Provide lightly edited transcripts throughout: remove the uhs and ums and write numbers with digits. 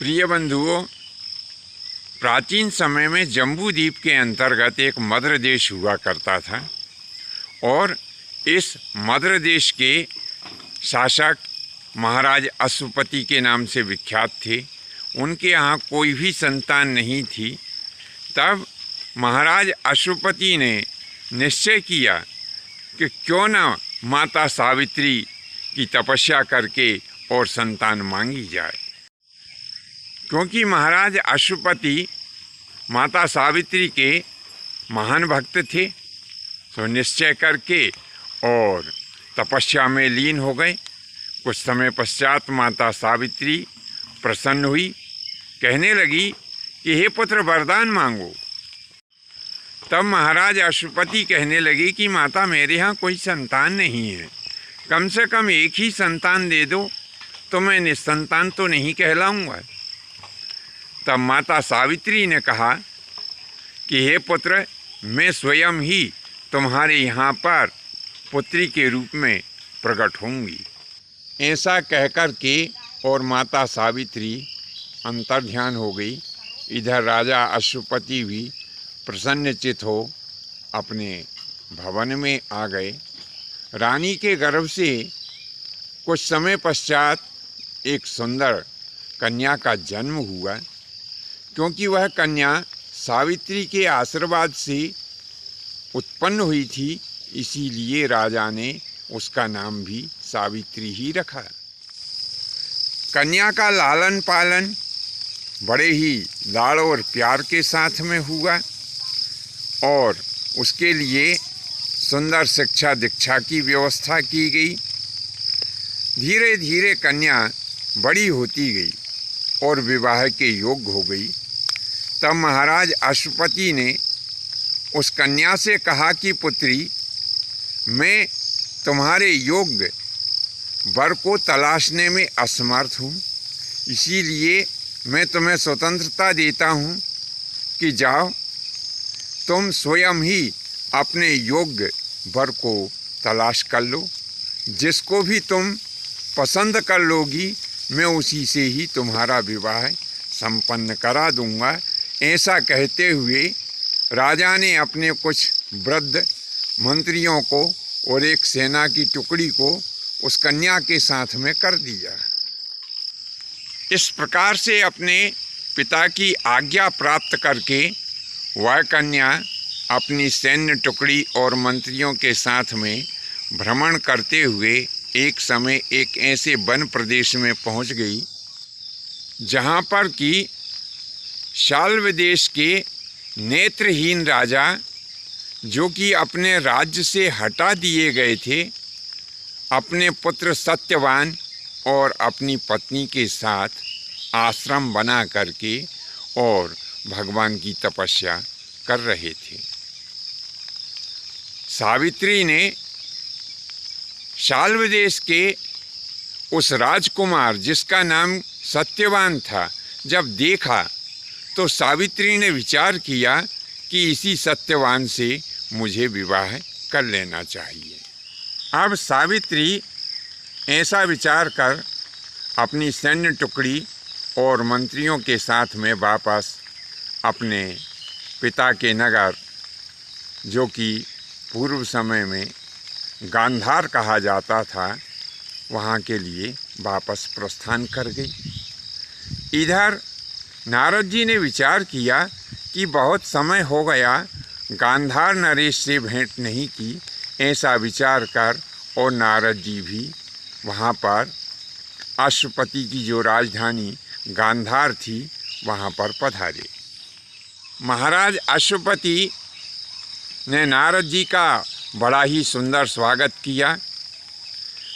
प्रिय बंधुओं, प्राचीन समय में जम्बू द्वीप के अंतर्गत एक मद्र देश हुआ करता था और इस मद्र देश के शासक महाराज अश्वपति के नाम से विख्यात थे। उनके यहाँ कोई भी संतान नहीं थी। तब महाराज अश्वपति ने निश्चय किया कि क्यों न माता सावित्री की तपस्या करके और संतान मांगी जाए। क्योंकि महाराज अश्वपति माता सावित्री के महान भक्त थे, तो निश्चय करके और तपस्या में लीन हो गए। कुछ समय पश्चात माता सावित्री प्रसन्न हुई, कहने लगी कि हे पुत्र वरदान मांगो। तब महाराज अश्वपति कहने लगे कि माता मेरे यहाँ कोई संतान नहीं है, कम से कम एक ही संतान दे दो तो मैं निसंतान तो नहीं कहलाऊंगा। तब माता सावित्री ने कहा कि हे पुत्र, मैं स्वयं ही तुम्हारे यहाँ पर पुत्री के रूप में प्रकट होंगी। ऐसा कहकर के और माता सावित्री अंतर्ध्यान हो गई। इधर राजा अश्वपति भी प्रसन्नचित हो अपने भवन में आ गए। रानी के गर्भ से कुछ समय पश्चात एक सुंदर कन्या का जन्म हुआ। क्योंकि वह कन्या सावित्री के आशीर्वाद से उत्पन्न हुई थी, इसीलिए राजा ने उसका नाम भी सावित्री ही रखा। कन्या का लालन पालन बड़े ही लाड़ और प्यार के साथ में हुआ और उसके लिए सुंदर शिक्षा दीक्षा की व्यवस्था की गई। धीरे धीरे कन्या बड़ी होती गई और विवाह के योग्य हो गई। तब महाराज अश्वपति ने उस कन्या से कहा कि पुत्री, मैं तुम्हारे योग्य वर को तलाशने में असमर्थ हूँ, इसीलिए मैं तुम्हें स्वतंत्रता देता हूँ कि जाओ तुम स्वयं ही अपने योग्य वर को तलाश कर लो। जिसको भी तुम पसंद कर लोगी मैं उसी से ही तुम्हारा विवाह संपन्न करा दूंगा। ऐसा कहते हुए राजा ने अपने कुछ वृद्ध मंत्रियों को और एक सेना की टुकड़ी को उस कन्या के साथ में कर दिया। इस प्रकार से अपने पिता की आज्ञा प्राप्त करके वह कन्या अपनी सैन्य टुकड़ी और मंत्रियों के साथ में भ्रमण करते हुए एक समय एक ऐसे वन प्रदेश में पहुंच गई जहां पर कि शाल्व देश के नेत्रहीन राजा, जो कि अपने राज्य से हटा दिए गए थे, अपने पुत्र सत्यवान और अपनी पत्नी के साथ आश्रम बना करके और भगवान की तपस्या कर रहे थे। सावित्री ने शाल्व देश के उस राजकुमार जिसका नाम सत्यवान था जब देखा तो सावित्री ने विचार किया कि इसी सत्यवान से मुझे विवाह कर लेना चाहिए। अब सावित्री ऐसा विचार कर अपनी सैन्य टुकड़ी और मंत्रियों के साथ में वापस अपने पिता के नगर, जो कि पूर्व समय में गांधार कहा जाता था, वहाँ के लिए वापस प्रस्थान कर गई। इधर नारद जी ने विचार किया कि बहुत समय हो गया गांधार नरेश से भेंट नहीं की। ऐसा विचार कर और नारद जी भी वहाँ पर अश्वपति की जो राजधानी गांधार थी वहाँ पर पधारे। महाराज अश्वपति ने नारद जी का बड़ा ही सुंदर स्वागत किया।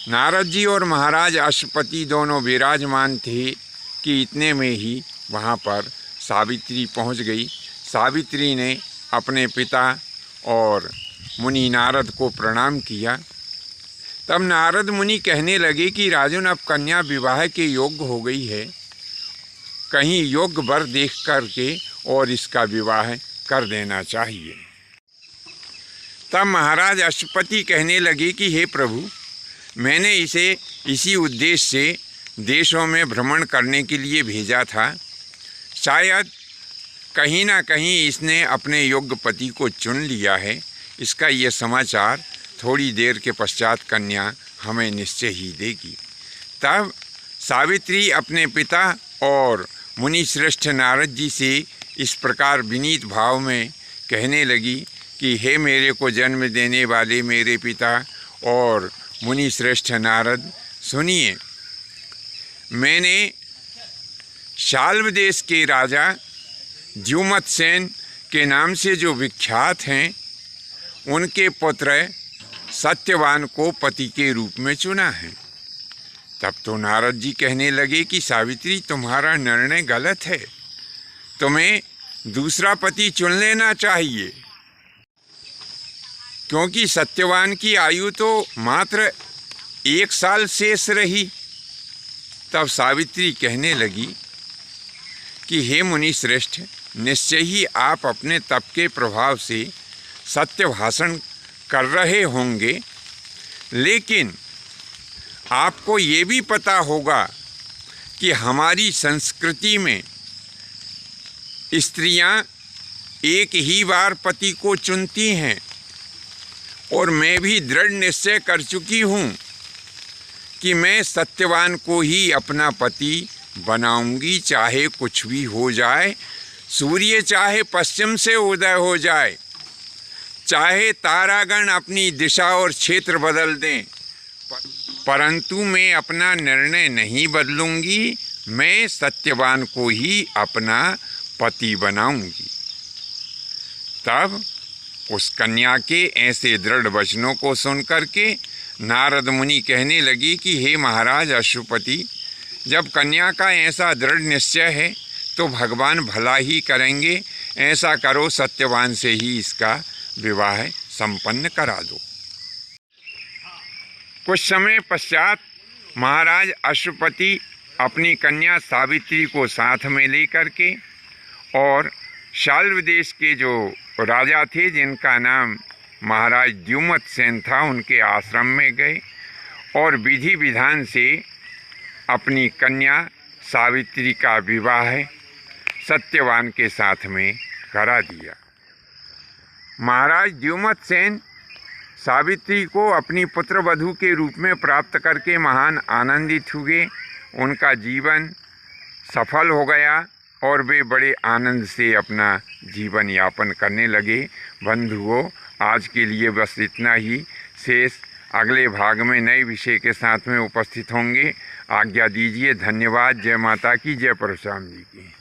नारद जी और महाराज अश्वपति दोनों विराजमान थे कि इतने में ही वहाँ पर सावित्री पहुँच गई। सावित्री ने अपने पिता और मुनि नारद को प्रणाम किया। तब नारद मुनि कहने लगे कि राजन, अब कन्या विवाह के योग्य हो गई है, कहीं योग्य वर देख करके और इसका विवाह कर देना चाहिए। तब महाराज अश्वपति कहने लगे कि हे प्रभु, मैंने इसे इसी उद्देश्य से देशों में भ्रमण करने के लिए भेजा था। शायद कहीं ना कहीं इसने अपने योग्य पति को चुन लिया है। इसका ये समाचार थोड़ी देर के पश्चात कन्या हमें निश्चय ही देगी। तब सावित्री अपने पिता और मुनि श्रेष्ठ नारद जी से इस प्रकार विनीत भाव में कहने लगी कि हे मेरे को जन्म देने वाले मेरे पिता और मुनि श्रेष्ठ नारद, सुनिए, मैंने शाल्व देश के राजा द्युमत्सेन के नाम से जो विख्यात हैं, उनके पुत्र सत्यवान को पति के रूप में चुना है। तब तो नारद जी कहने लगे कि सावित्री, तुम्हारा निर्णय गलत है, तुम्हें दूसरा पति चुन लेना चाहिए, क्योंकि सत्यवान की आयु तो मात्र 1 साल शेष रही। तब सावित्री कहने लगी कि हे मुनि श्रेष्ठ, निश्चय ही आप अपने तप के प्रभाव से सत्य भाषण कर रहे होंगे, लेकिन आपको ये भी पता होगा कि हमारी संस्कृति में स्त्रियां एक ही बार पति को चुनती हैं, और मैं भी दृढ़ निश्चय कर चुकी हूँ कि मैं सत्यवान को ही अपना पति बनाऊंगी, चाहे कुछ भी हो जाए। सूर्य चाहे पश्चिम से उदय हो जाए, चाहे तारागण अपनी दिशा और क्षेत्र बदल दें, परंतु मैं अपना निर्णय नहीं बदलूंगी। मैं सत्यवान को ही अपना पति बनाऊंगी। तब उस कन्या के ऐसे दृढ़ वचनों को सुनकर के नारद मुनि कहने लगी कि हे महाराज अश्वपति, जब कन्या का ऐसा दृढ़ निश्चय है तो भगवान भला ही करेंगे। ऐसा करो, सत्यवान से ही इसका विवाह संपन्न करा दो। कुछ समय पश्चात महाराज अश्वपति अपनी कन्या सावित्री को साथ में लेकर के और शाल्व देश के जो राजा थे, जिनका नाम महाराज द्युमत्सेन था, उनके आश्रम में गए और विधि विधान से अपनी कन्या सावित्री का विवाह सत्यवान के साथ में करा दिया। महाराज द्युमत्सेन सावित्री को अपनी पुत्रवधू के रूप में प्राप्त करके महान आनंदित हुए। उनका जीवन सफल हो गया और वे बड़े आनंद से अपना जीवन यापन करने लगे। बंधुओं, आज के लिए बस इतना ही। शेष अगले भाग में नए विषय के साथ में उपस्थित होंगे। आज्ञा दीजिए। धन्यवाद। जय माता की, जय परशुराम जी की।